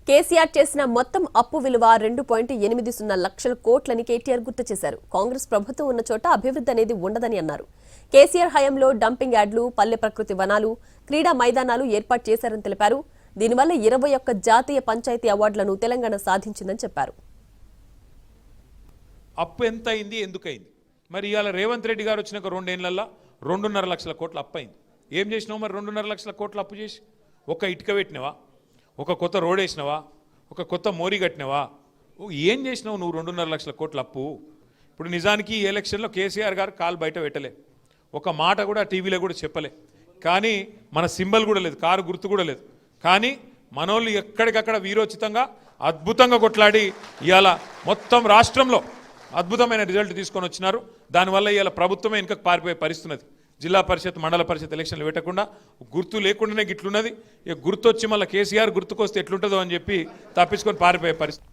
కేసీఆర్ చేసిన మొత్తం అప్పు విలువ 2.80 లక్షల కోట్లని కేటీఆర్ గుర్తు చేశారు. కాంగ్రెస్ ప్రభుత్వం ఉన్న చోట అభివృద్ధి అనేది ఉండదని అన్నారు. కేసీఆర్ హయాంలో డంపింగ్ యార్డులు, పల్లె ప్రకృతి వనాలు, క్రీడా మైదానాలు ఏర్పాటు చేశారని తెలిపారు. దీనివల్ల 21 జాతీయ పంచాయతీ అవార్డులను తెలంగాణ సాధించిందని చెప్పారు. అప్పు ఎంత అయింది, ఎందుకైంది? మరి ఇవాళ రేవంత్ రెడ్డి గారు వచ్చినాక 2 ఏళ్లలో 2.5 లక్షల కోట్ల అప్పు అయింది. ఏం చేసినావు మరి 2.5 లక్షల కోట్ల అప్పు చేసి? ఒక ఇటుక పెట్టినవా? ఒక కొత్త రోడ్ వేసినవా? ఒక కొత్త మోరీ కట్టినవా? ఏం చేసినావు నువ్వు 2.5 లక్షల కోట్ల అప్పు? ఇప్పుడు నిజానికి ఈ ఎలక్షన్లో కేసీఆర్ గారు కాలు బయట పెట్టలే, ఒక మాట కూడా టీవీలో కూడా చెప్పలే, కానీ మన సింబల్ కూడా లేదు, కారు గుర్తు కూడా లేదు. కానీ మనోళ్ళు ఎక్కడికక్కడ వీరోచితంగా అద్భుతంగా కొట్లాడి ఇవాళ మొత్తం రాష్ట్రంలో అద్భుతమైన రిజల్ట్ తీసుకొని వచ్చినారు. దానివల్ల ఇవాళ ప్రభుత్వమే ఇంకా పారిపోయే పరిస్థితున్నది. జిల్లా పరిషత్, మండల పరిషత్ ఎలక్షన్లు పెట్టకుండా గుర్తు లేకుండానే గిట్లున్నది. ఇక గుర్తొచ్చి మళ్ళీ కేసీఆర్ గుర్తుకొస్తే ఎట్లుంటుందో అని చెప్పి తప్పించుకొని పారిపోయే పరిస్థితి.